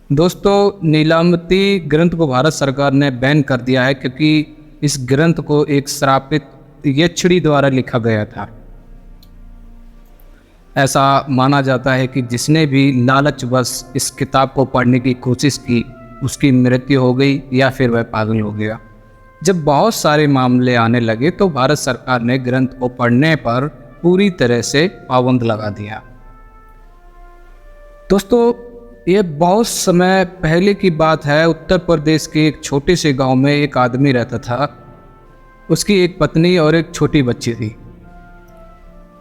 दोस्तों, नीलाम्बती ग्रंथ को भारत सरकार ने बैन कर दिया है क्योंकि इस ग्रंथ को एक श्रापित यक्षिणी द्वारा लिखा गया था। ऐसा माना जाता है कि जिसने भी लालचवश इस किताब को पढ़ने की कोशिश की, उसकी मृत्यु हो गई या फिर वह पागल हो गया। जब बहुत सारे मामले आने लगे तो भारत सरकार ने ग्रंथ को पढ़ने पर पूरी तरह से पाबंद लगा दिया। दोस्तों, ये बहुत समय पहले की बात है। उत्तर प्रदेश के एक छोटे से गांव में एक आदमी रहता था। उसकी एक पत्नी और एक छोटी बच्ची थी।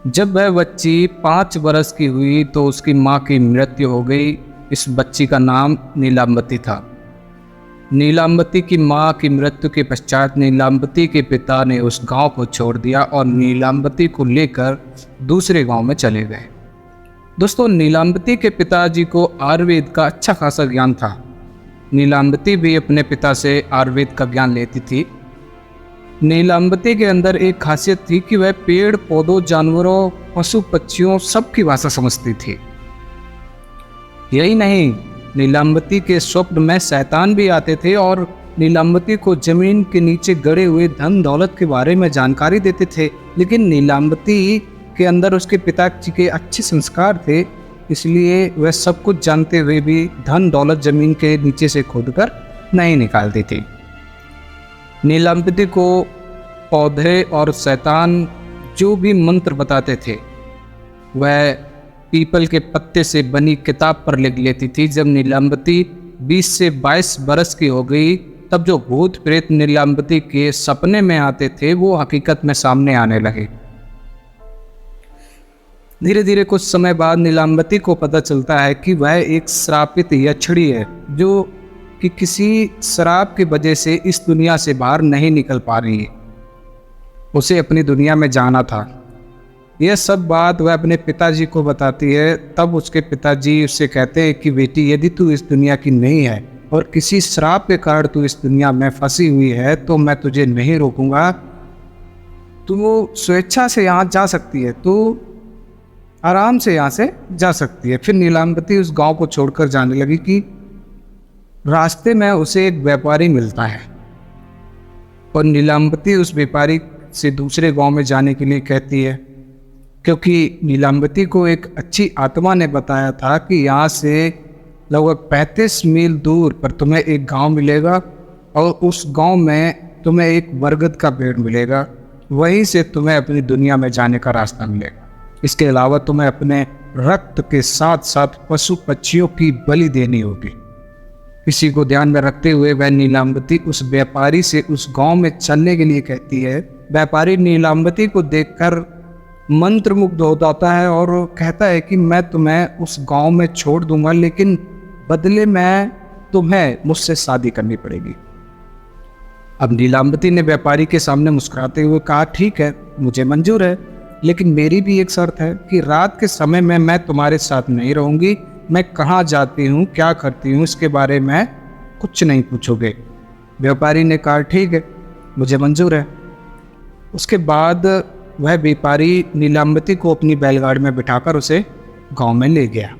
जब वह बच्ची 5 बरस की हुई तो उसकी माँ की मृत्यु हो गई। इस बच्ची का नाम नीलाम्बती था। नीलाम्बती की माँ की मृत्यु के पश्चात नीलाम्बती के पिता ने उस गांव को छोड़ दिया और नीलाम्बती को लेकर दूसरे गांव में चले गए। दोस्तों, नीलाम्बती के पिताजी को आयुर्वेद का अच्छा खासा ज्ञान था। नीलाम्बती भी अपने पिता से आयुर्वेद का ज्ञान लेती थी। नीलाम्बती के अंदर एक खासियत थी कि वह पेड़ पौधों, जानवरों, पशु पक्षियों सबकी भाषा समझती थी। यही नहीं, नीलाम्बती के स्वप्न में शैतान भी आते थे और नीलाम्बती को जमीन के नीचे गड़े हुए धन दौलत के बारे में जानकारी देते थे। लेकिन नीलाम्बती के अंदर उसके पिताजी के अच्छे संस्कार थे, इसलिए वह सब कुछ जानते हुए भी धन दौलत जमीन के नीचे से खोदकर नहीं निकालती थी। नीलाम्बती को पौधे और शैतान जो भी मंत्र बताते थे वह पीपल के पत्ते से बनी किताब पर लिख लेती थी। जब नीलाम्बती 20 से 22 बरस की हो गई तब जो भूत प्रेत नीलाम्बती के सपने में आते थे वो हकीकत में सामने आने लगे। धीरे धीरे कुछ समय बाद नीलाम्बती को पता चलता है कि वह एक श्रापित यक्षिणी है जो कि किसी श्राप की वजह से इस दुनिया से बाहर नहीं निकल पा रही है। उसे अपनी दुनिया में जाना था। यह सब बात वह अपने पिताजी को बताती है। तब उसके पिताजी उससे कहते हैं कि बेटी, यदि तू इस दुनिया की नहीं है और किसी श्राप के कारण तू इस दुनिया में फंसी हुई है तो मैं तुझे नहीं रोकूंगा। तू स्वेच्छा से यहाँ जा सकती है, तू आराम से यहाँ से जा सकती है। फिर नीलाम्बती उस गांव को छोड़कर जाने लगी कि रास्ते में उसे एक व्यापारी मिलता है और नीलाम्बती उस व्यापारी से दूसरे गांव में जाने के लिए कहती है, क्योंकि नीलाम्बती को एक अच्छी आत्मा ने बताया था कि यहाँ से लगभग 35 मील दूर पर तुम्हें एक गांव मिलेगा और उस गांव में तुम्हें एक बरगद का पेड़ मिलेगा। वहीं से तुम्हें अपनी दुनिया में जाने का रास्ता मिलेगा। इसके अलावा तुम्हें अपने रक्त के साथ साथ पशु पक्षियों की बलि देनी होगी। इसी को ध्यान में रखते हुए वह नीलाम्बती उस व्यापारी से उस गांव में चलने के लिए कहती है। व्यापारी नीलाम्बती को देखकर मंत्रमुग्ध हो जाता है और कहता है कि मैं तुम्हें उस गांव में छोड़ दूंगा, लेकिन बदले में तुम्हें मुझसे शादी करनी पड़ेगी। अब नीलाम्बती ने व्यापारी के सामने मुस्कुराते हुए कहा, ठीक है, मुझे मंजूर है, लेकिन मेरी भी एक शर्त है कि रात के समय में मैं तुम्हारे साथ नहीं रहूंगी। मैं कहाँ जाती हूँ, क्या करती हूँ, इसके बारे में कुछ नहीं पूछोगे। व्यापारी ने कहा, ठीक है, मुझे मंजूर है। उसके बाद वह व्यापारी नीलाम्बती को अपनी बैलगाड़ी में बिठाकर उसे गांव में ले गया।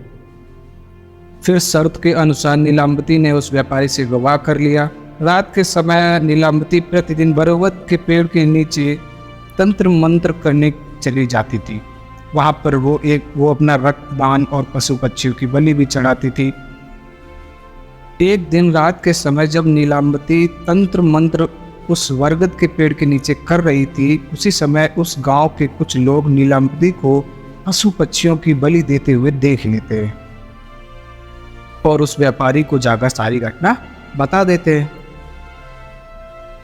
फिर शर्त के अनुसार नीलाम्बती ने उस व्यापारी से विवाह कर लिया। रात के समय नीलाम्बती प्रतिदिन बरगद के पेड़ के नीचे तंत्र मंत्र करने चली जाती थी। वहाँ पर वो अपना रक्तदान और पशु पक्षियों की बलि भी चढ़ाती थी। एक दिन रात के समय जब नीलाम्बती तंत्र मंत्र उस बरगद के पेड़ के नीचे कर रही थी, उसी समय उस गांव के कुछ लोग नीलाम्बती को पशु पक्षियों की बलि देते हुए देख लेते हैं और उस व्यापारी को जाकर सारी घटना बता देते हैं।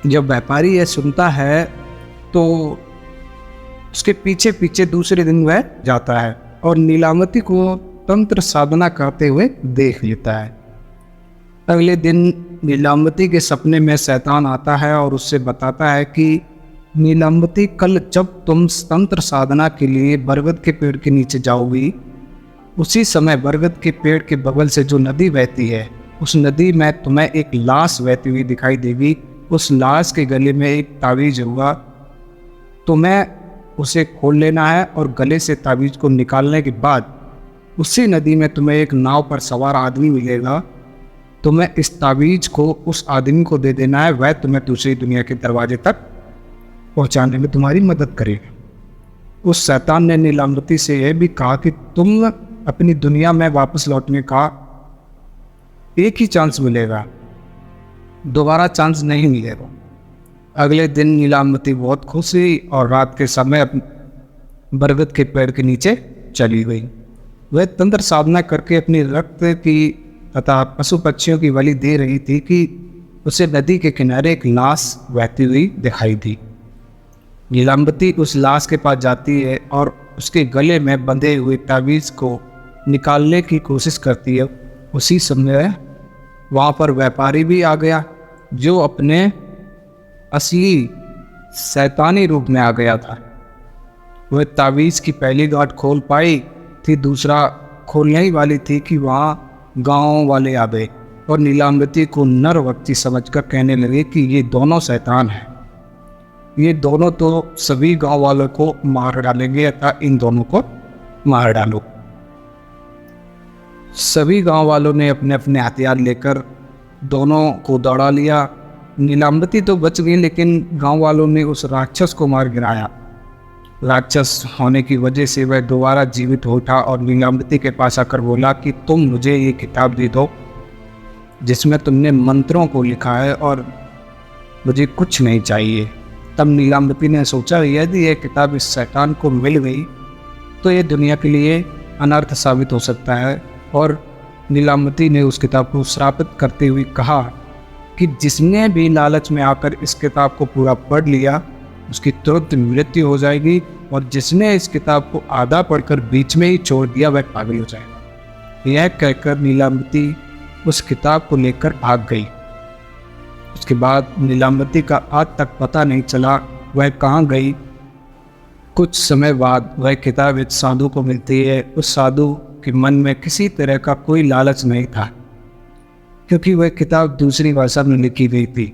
जब व्यापारी यह सुनता है तो उसके पीछे पीछे दूसरे दिन वह जाता है और नीलाम्बती को तंत्र साधना करते हुए देख लेता है। अगले दिन नीलाम्बती के सपने में शैतान आता है और उससे बताता है कि नीलाम्बती, कल जब तुम तंत्र साधना के लिए बरगद के पेड़ के नीचे जाओगी, उसी समय बरगद के पेड़ के बगल से जो नदी बहती है, उस नदी में तुम्हें एक लाश बहती हुई दिखाई देगी। उस लाश के गले में एक तावीज होगा, तुम्हें उसे खोल लेना है और गले से तावीज को निकालने के बाद उसी नदी में तुम्हें एक नाव पर सवार आदमी मिलेगा तुम्हें इस तावीज़ को उस आदमी को दे देना है, वह तुम्हें दूसरी दुनिया के दरवाजे तक पहुंचाने में तुम्हारी मदद करेगा। उस शैतान ने नीलाम्बती से यह भी कहा कि तुम अपनी दुनिया में वापस लौटने का एक ही चांस मिलेगा, दोबारा चांस नहीं मिलेगा। अगले दिन नीलाम्बती बहुत खुश हुई और रात के समय बरगद के पेड़ के नीचे चली गई। वह तंत्र साधना करके अपनी रक्त की तथा पशु पक्षियों की बलि दे रही थी कि उसे नदी के किनारे एक लाश बहती हुई दिखाई दी। नीलाम्बती उस लाश के पास जाती है और उसके गले में बंधे हुए तावीज़ को निकालने की कोशिश करती है। उसी समय वहाँ पर व्यापारी भी आ गया जो अपने असली शैतानी रूप में आ गया था। वह तावीज़ की पहली गांठ खोल पाई थी, दूसरा खोलने ही वाली थी कि वहाँ गांव वाले आ गए और नीलाम्बती को नर व्यक्ति समझकर कहने लगे कि ये दोनों शैतान हैं, ये दोनों तो सभी गांव वालों को मार डालेंगे, अतः इन दोनों को मार डालो। सभी गांव वालों ने अपने अपने हथियार लेकर दोनों को दौड़ा लिया। नीलाम्बती तो बच गई, लेकिन गांव वालों ने उस राक्षस को मार गिराया। राक्षस होने की वजह से वह दोबारा जीवित हो उठा और नीलाम्बती के पास आकर बोला कि तुम मुझे ये किताब दे दो जिसमें तुमने मंत्रों को लिखा है और मुझे कुछ नहीं चाहिए। तब नीलाम्बती ने सोचा यदि यह किताब इस शैतान को मिल गई तो ये दुनिया के लिए अनर्थ साबित हो सकता है, और नीलाम्बती ने उस किताब को श्रापित करते हुए कहा कि जिसने भी लालच में आकर इस किताब को पूरा पढ़ लिया उसकी तुरंत मृत्यु हो जाएगी, और जिसने इस किताब को आधा पढ़कर बीच में ही छोड़ दिया वह पागल हो जाएगा। यह कहकर नीलाम्बती उस किताब को लेकर भाग गई। उसके बाद नीलाम्बती का आज तक पता नहीं चला वह कहाँ गई। कुछ समय बाद वह किताब एक साधु को मिलती है। उस साधु के मन में किसी तरह का कोई लालच नहीं था, क्योंकि वह किताब दूसरी भाषा में लिखी गई थी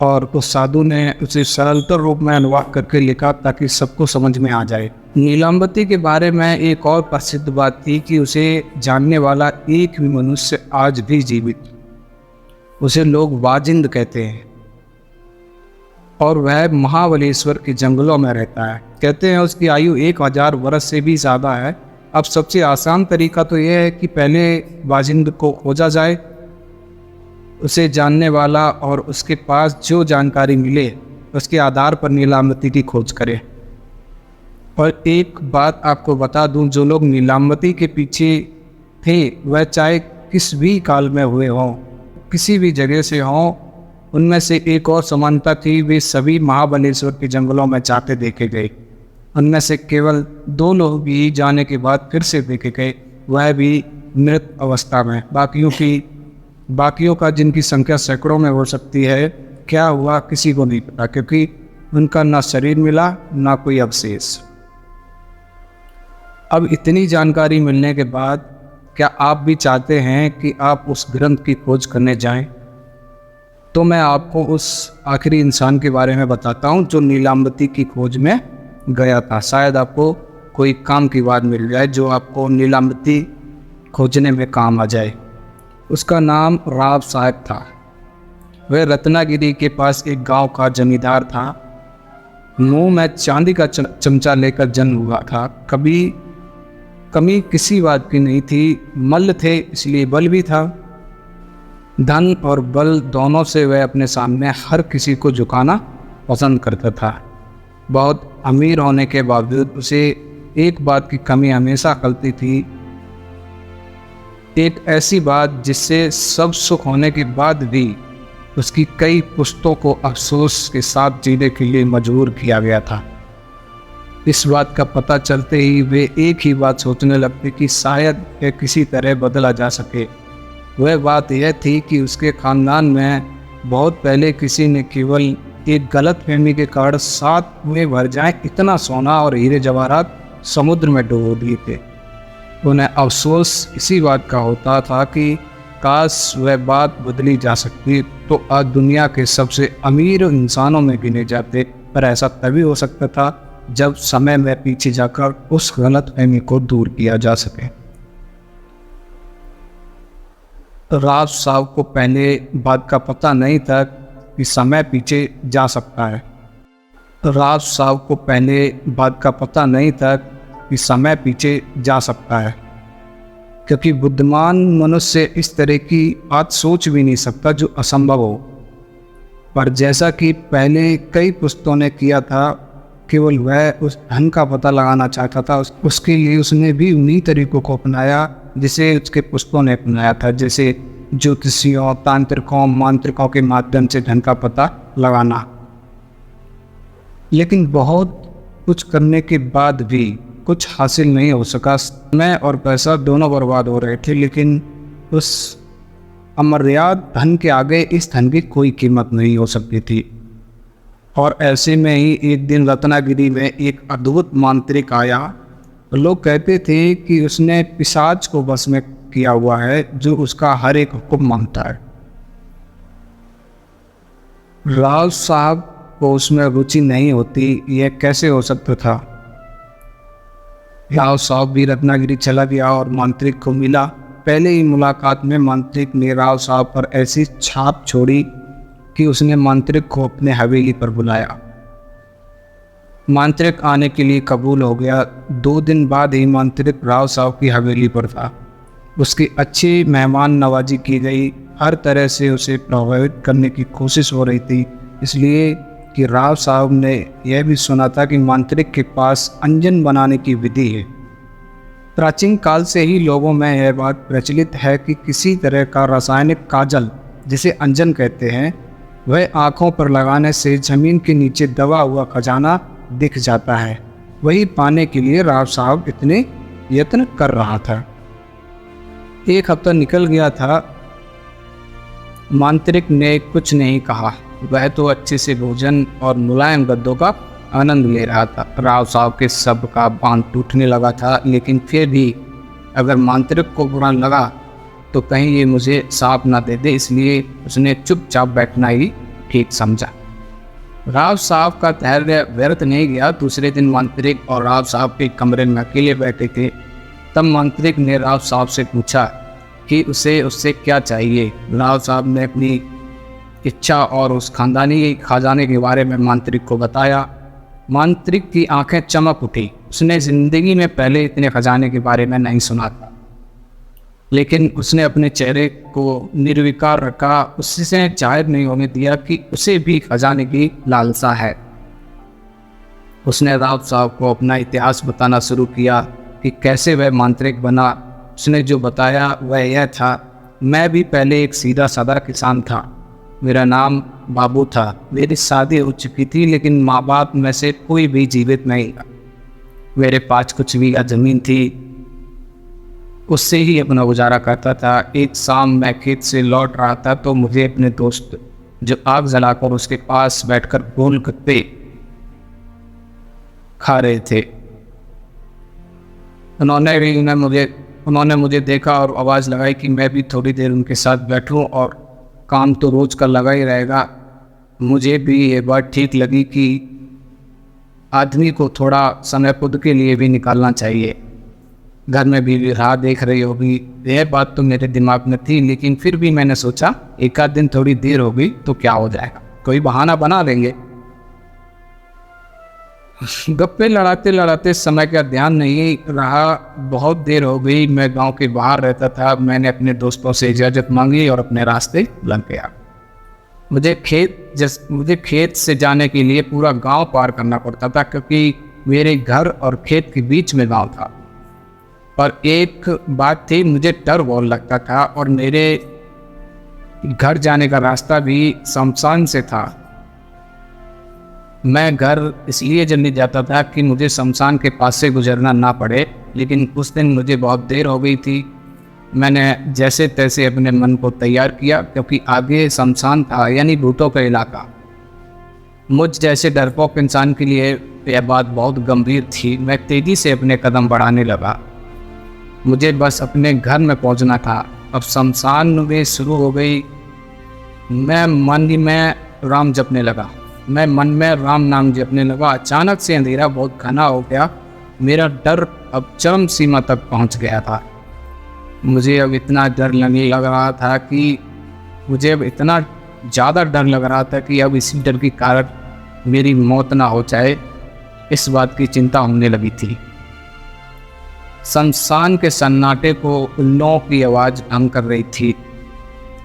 और उस साधु ने उसे सरलतर रूप में अनुवाद करके लिखा ताकि सबको समझ में आ जाए। नीलाम्बती के बारे में एक और प्रसिद्ध बात थी कि उसे जानने वाला एक भी मनुष्य आज भी जीवित, उसे लोग वाजिंद कहते हैं, और वह महाबलेश्वर के जंगलों में रहता है। कहते हैं उसकी आयु 1000 वर्ष से भी ज़्यादा है। अब सबसे आसान तरीका तो यह है कि पहले वाजिंद को खोजा जाए, उसे जानने वाला और उसके पास जो जानकारी मिले उसके आधार पर नीलाम्बती की खोज करे। और एक बात आपको बता दूं, जो लोग नीलाम्बती के पीछे थे वह चाहे किस भी काल में हुए हों, किसी भी जगह से हों, उनमें से एक और समानता थी, वे सभी महाबलेश्वर के जंगलों में जाते देखे गए। उनमें से केवल 2 लोग भी जाने के बाद फिर से देखे गए, वह भी मृत अवस्था में। बाकियों का जिनकी संख्या सैकड़ों में हो सकती है, क्या हुआ किसी को नहीं पता, क्योंकि उनका ना शरीर मिला ना कोई अवशेष। अब इतनी जानकारी मिलने के बाद क्या आप भी चाहते हैं कि आप उस ग्रंथ की खोज करने जाएं? तो मैं आपको उस आखिरी इंसान के बारे में बताता हूं जो नीलाम्बती की खोज में गया था। शायद आपको कोई काम की बात मिल जाए जो आपको नीलाम्बती खोजने में काम आ जाए। उसका नाम राव साहब था। वह रत्नागिरी के पास एक गांव का जमींदार था। मुंह में चांदी का चमचा लेकर जन्म हुआ था। कभी कमी किसी बात की नहीं थी। मल्ल थे इसलिए बल भी था। धन और बल दोनों से वह अपने सामने हर किसी को झुकाना पसंद करता था। बहुत अमीर होने के बावजूद उसे एक बात की कमी हमेशा खलती थी, एक ऐसी बात जिससे सब सुख होने के बाद भी उसकी कई पुश्तों को अफसोस के साथ जीने के लिए मजबूर किया गया था। इस बात का पता चलते ही वे एक ही बात सोचने लगते कि शायद यह किसी तरह बदला जा सके। वह बात यह थी कि उसके खानदान में बहुत पहले किसी ने केवल एक गलत फहमी के कारण 7 कुएं भर जाए इतना सोना और हीरे जवाहरात समुद्र में डुबो दिए थे। उन्हें अफसोस इसी बात का होता था कि काश वह बात बदली जा सकती तो आज दुनिया के सबसे अमीर इंसानों में गिने जाते, पर ऐसा तभी हो सकता था जब समय में पीछे जाकर उस गलत फहमी को दूर किया जा सके। राव साहब को पहले बात का पता नहीं था कि समय पीछे जा सकता है। राव साहब को पहले बात का पता नहीं था कि समय पीछे जा सकता है, क्योंकि बुद्धिमान मनुष्य इस तरह की बात सोच भी नहीं सकता जो असंभव हो। पर जैसा कि पहले कई पुस्तकों ने किया था, केवल वह उस धन का पता लगाना चाहता था। उसके लिए उसने भी उन्हीं तरीकों को अपनाया जिसे उसके पुस्तकों ने अपनाया था, जैसे ज्योतिषियों, तांत्रिकों, मांत्रिकों के माध्यम से धन का पता लगाना। लेकिन बहुत कुछ करने के बाद भी कुछ हासिल नहीं हो सका। समय और पैसा दोनों बर्बाद हो रहे थे, लेकिन उस अमर्याद धन के आगे इस धन की कोई कीमत नहीं हो सकती थी। और ऐसे में ही एक दिन रत्नागिरी में एक अद्भुत मांत्रिक आया। लोग कहते थे कि उसने पिशाच को बस में किया हुआ है, जो उसका हर एक हुक्म मानता है। राव साहब को उसमें रुचि नहीं होती, यह कैसे हो सकता था। राव साहब भी रत्नागिरी चला गया और मांत्रिक को मिला। पहले ही मुलाकात में मांत्रिक ने राव साहब पर ऐसी छाप छोड़ी कि उसने मांत्रिक को अपने हवेली पर बुलाया। मांत्रिक आने के लिए कबूल हो गया। 2 दिन बाद ही मांत्रिक राव साहब की हवेली पर था। उसकी अच्छी मेहमान नवाजी की गई। हर तरह से उसे प्रभावित करने की कोशिश हो रही थी, इसलिए कि राव साहब ने यह भी सुना था कि मांत्रिक के पास अंजन बनाने की विधि है। प्राचीन काल से ही लोगों में यह बात प्रचलित है कि किसी तरह का रासायनिक काजल, जिसे अंजन कहते हैं, वह आँखों पर लगाने से ज़मीन के नीचे दबा हुआ खजाना दिख जाता है। वही पाने के लिए राव साहब इतने यत्न कर रहा था। 1 हफ्ता निकल गया था। मांत्रिक ने कुछ नहीं कहा। वह तो अच्छे से भोजन और मुलायम गद्दों का आनंद ले रहा था। राव साहब के सब का बांध टूटने लगा था, लेकिन फिर भी अगर मांत्रिक को बुरा लगा तो कहीं ये मुझे साफ ना दे दे, इसलिए उसने चुपचाप बैठना ही ठीक समझा। राव साहब का धैर्य व्यर्थ नहीं गया। दूसरे दिन मांत्रिक और राव साहब के कमरे में अकेले बैठे थे। तब मांत्रिक ने राव साहब से पूछा कि उससे क्या चाहिए। राव साहब ने अपनी इच्छा और उस खानदानी खजाने के बारे में मांत्रिक को बताया। मांत्रिक की आंखें चमक उठी। उसने ज़िंदगी में पहले इतने खजाने के बारे में नहीं सुना था, लेकिन उसने अपने चेहरे को निर्विकार रखा। उससे जाहिर नहीं होने दिया कि उसे भी खजाने की लालसा है। उसने राव साहब को अपना इतिहास बताना शुरू किया कि कैसे वह मांत्रिक बना। उसने जो बताया वह यह था, मैं भी पहले एक सीधा साधा किसान था। मेरा नाम बाबू था। मेरी शादी हो चुकी थी, लेकिन माँ बाप में से कोई भी जीवित नहीं था। मेरे पास कुछ बीघा जमीन थी, उससे ही अपना गुजारा करता था। एक शाम मैं खेत से लौट रहा था तो मुझे अपने दोस्त, जो आग जलाकर उसके पास बैठकर गोलगप्पे खा रहे थे, उन्होंने मुझे देखा और आवाज़ लगाई कि मैं भी थोड़ी देर उनके साथ बैठूं, और काम तो रोज़ का लगा ही रहेगा। मुझे भी ये बात ठीक लगी कि आदमी को थोड़ा समय खुद के लिए भी निकालना चाहिए। घर में भी राह देख रही होगी, यह बात तो मेरे दिमाग में थी, लेकिन फिर भी मैंने सोचा एक आध दिन थोड़ी देर हो गई तो क्या हो जाएगा, कोई बहाना बना लेंगे। गप्पे लड़ाते लड़ाते समय का ध्यान नहीं रहा। बहुत देर हो गई। मैं गांव के बाहर रहता था। मैंने अपने दोस्तों से इजाज़त मांगी और अपने रास्ते लग गया। मुझे खेत से जाने के लिए पूरा गांव पार करना पड़ता था, क्योंकि मेरे घर और खेत के बीच में गांव था। पर एक बात थी, मुझे डर बहुत लगता था, और मेरे घर जाने का रास्ता भी शमशान से था। मैं घर इसलिए जल्दी जाता था कि मुझे शमशान के पास से गुजरना ना पड़े, लेकिन उस दिन मुझे बहुत देर हो गई थी। मैंने जैसे तैसे अपने मन को तैयार किया, क्योंकि आगे शमशान था, यानी भूतों का इलाका। मुझ जैसे डरपोक इंसान के लिए यह बात बहुत गंभीर थी। मैं तेज़ी से अपने कदम बढ़ाने लगा। मुझे बस अपने घर में पहुंचना था। अब शमशान में शुरू हो गई। मैं मन में राम जपने लगा। मैं मन में राम नाम जपने लगा। अचानक से अंधेरा बहुत घना हो गया। मेरा डर अब चरम सीमा तक पहुंच गया था। मुझे अब इतना डर लगने लग रहा था कि मुझे अब इतना ज़्यादा डर लग रहा था कि अब इसी डर के कारण मेरी मौत ना हो जाए, इस बात की चिंता होने लगी थी। शमशान के सन्नाटे को उल्लुओं की आवाज़ भंग कर रही थी,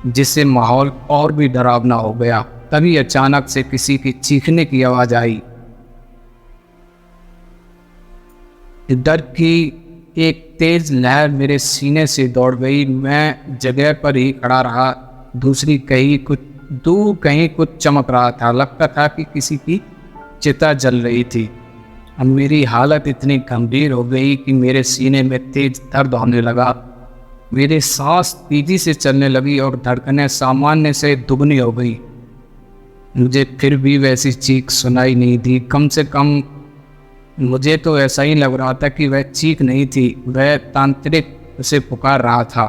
जिससे माहौल और भी डरावना हो गया। तभी अचानक से किसी की चीखने की आवाज़ आई। डर की एक तेज लहर मेरे सीने से दौड़ गई। मैं जगह पर ही खड़ा रहा। दूर कहीं कुछ चमक रहा था। लगता था कि किसी की चिता जल रही थी। अब मेरी हालत इतनी गंभीर हो गई कि मेरे सीने में तेज दर्द होने लगा। मेरी सांस तेजी से चलने लगी और धड़कनें सामान्य से दुगनी हो गई। मुझे फिर भी वैसी चीख सुनाई नहीं दी। कम से कम मुझे तो ऐसा ही लग रहा था कि वह चीख नहीं थी, वह तांत्रिक उसे पुकार रहा था।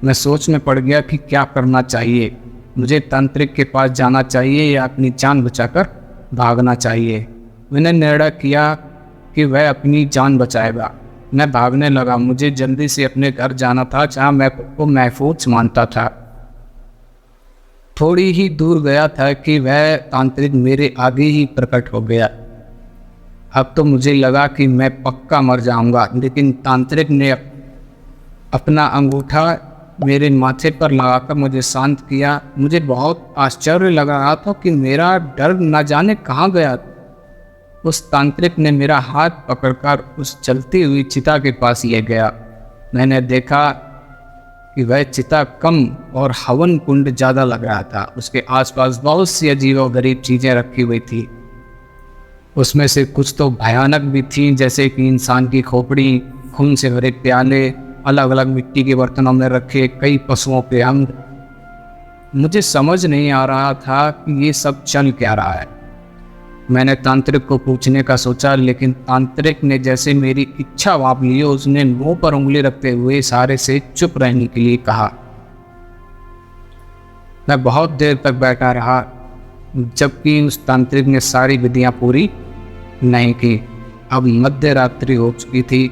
मैं सोच में पड़ गया कि क्या करना चाहिए। मुझे तांत्रिक के पास जाना चाहिए या अपनी जान बचाकर भागना चाहिए। मैंने निर्णय किया कि वह अपनी जान बचाएगा। मैं भागने लगा। मुझे जल्दी से अपने घर जाना था, जहाँ मैं खुद को महफूज मानता था। थोड़ी ही दूर गया था कि वह तांत्रिक मेरे आगे ही प्रकट हो गया। अब तो मुझे लगा कि मैं पक्का मर जाऊंगा, लेकिन तांत्रिक ने अपना अंगूठा मेरे माथे पर लगाकर मुझे शांत किया। मुझे बहुत आश्चर्य लग रहा था कि मेरा डर न जाने कहाँ गया। उस तांत्रिक ने मेरा हाथ पकड़कर उस जलती हुई चिता के पास ले गया। मैंने देखा कि वह चिता कम और हवन कुंड ज़्यादा लग रहा था। उसके आसपास बहुत सी अजीबोगरीब चीज़ें रखी हुई थी। उसमें से कुछ तो भयानक भी थीं, जैसे कि इंसान की खोपड़ी, खून से भरे प्याले, अलग अलग मिट्टी के बर्तनों में रखे कई पशुओं के अंग। मुझे समझ नहीं आ रहा था कि ये सब चल क्या रहा है। मैंने तांत्रिक को पूछने का सोचा, लेकिन तांत्रिक ने जैसे मेरी इच्छा भांप ली। उसने मुंह पर उंगली रखते हुए इशारे से चुप रहने के लिए कहा। मैं बहुत देर तक बैठा रहा, जबकि उस तांत्रिक ने सारी विधियां पूरी नहीं की। अब मध्य रात्रि हो चुकी थी।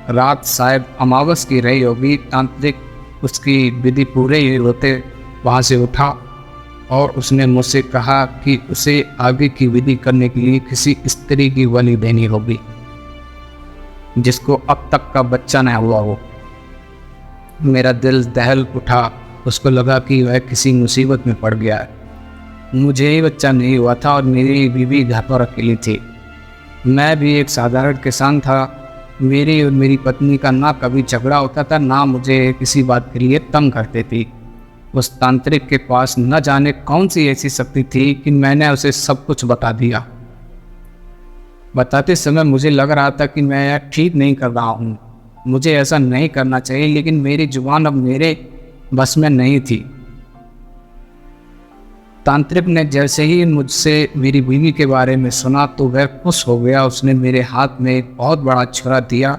रात शायद अमावस की रही होगी। तांत्रिक उसकी विधि पूरे ही होते वहाँ से उठा और उसने मुझसे कहा कि उसे आगे की विधि करने के लिए किसी स्त्री की बलि देनी होगी, जिसको अब तक का बच्चा न हुआ हो। मेरा दिल दहल उठा। उसको लगा कि वह किसी मुसीबत में पड़ गया है। मुझे ही बच्चा नहीं हुआ था और मेरी बीवी घर पर अकेली थी। मैं भी एक साधारण किसान था। मेरी और मेरी पत्नी का ना कभी झगड़ा होता था, ना मुझे किसी बात के लिए तंग करती थी। उस तांत्रिक के पास न जाने कौन सी ऐसी शक्ति थी कि मैंने उसे सब कुछ बता दिया। बताते समय मुझे लग रहा था कि मैं यह ठीक नहीं कर रहा हूँ, मुझे ऐसा नहीं करना चाहिए, लेकिन मेरी जुबान अब मेरे बस में नहीं थी। तांत्रिक ने जैसे ही मुझसे मेरी बीवी के बारे में सुना तो वह खुश हो गया। उसने मेरे हाथ में एक बहुत बड़ा छुरा दिया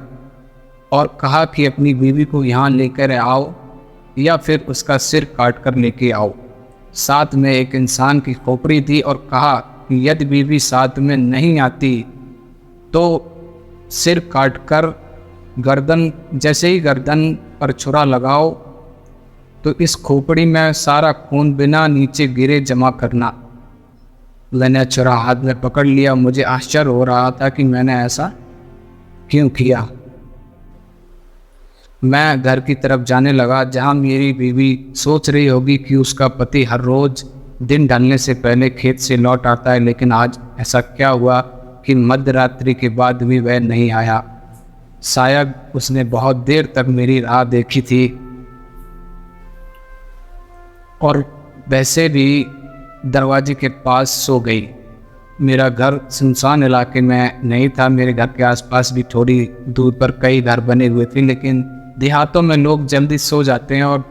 और कहा कि अपनी बीवी को यहाँ लेकर आओ या फिर उसका सिर काट कर लेके आओ। साथ में एक इंसान की खोपड़ी दी और कहा कि यदि बीवी साथ में नहीं आती तो सिर काट कर जैसे ही गर्दन पर छुरा लगाओ तो इस खोपड़ी में सारा खून बिना नीचे गिरे जमा करना। मैंने छुरा हाथ में पकड़ लिया। मुझे आश्चर्य हो रहा था कि मैंने ऐसा क्यों किया। मैं घर की तरफ जाने लगा, जहां मेरी बीवी सोच रही होगी कि उसका पति हर रोज दिन ढलने से पहले खेत से लौट आता है, लेकिन आज ऐसा क्या हुआ कि मध्य रात्रि के बाद भी वह नहीं आया। शायद उसने बहुत देर तक मेरी राह देखी थी और वैसे भी दरवाजे के पास सो गई। मेरा घर सुनसान इलाके में नहीं था। मेरे घर के आसपास भी थोड़ी दूर पर कई घर बने हुए थे, लेकिन देहातों में लोग जल्दी सो जाते हैं और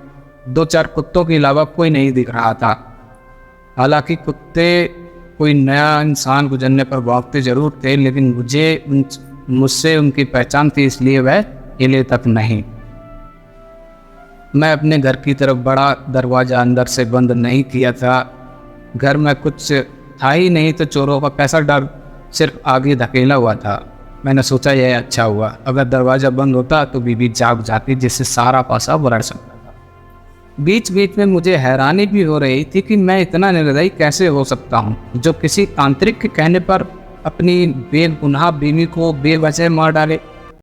2-4 कुत्तों के अलावा कोई नहीं दिख रहा था। हालांकि कुत्ते कोई नया इंसान गुजरने पर भौंकते जरूर थे, लेकिन मुझसे उनकी पहचान थी, इसलिए वह हिले तक नहीं। मैं अपने घर की तरफ बढ़ा। दरवाज़ा अंदर से बंद नहीं किया था। घर में कुछ था ही नहीं, तो चोरों का कैसा डर सिर्फ आगे धकेला हुआ था। मैंने सोचा यह अच्छा हुआ, अगर दरवाज़ा बंद होता तो बीबी जाग जाती, जिससे सारा पासा उलट सकता था। बीच बीच में मुझे हैरानी भी हो रही थी कि मैं इतना निर्दयी कैसे हो सकता हूँ, जो किसी तांत्रिक के कहने पर अपनी बेगुनाह बीवी को बेवजह मार डाले।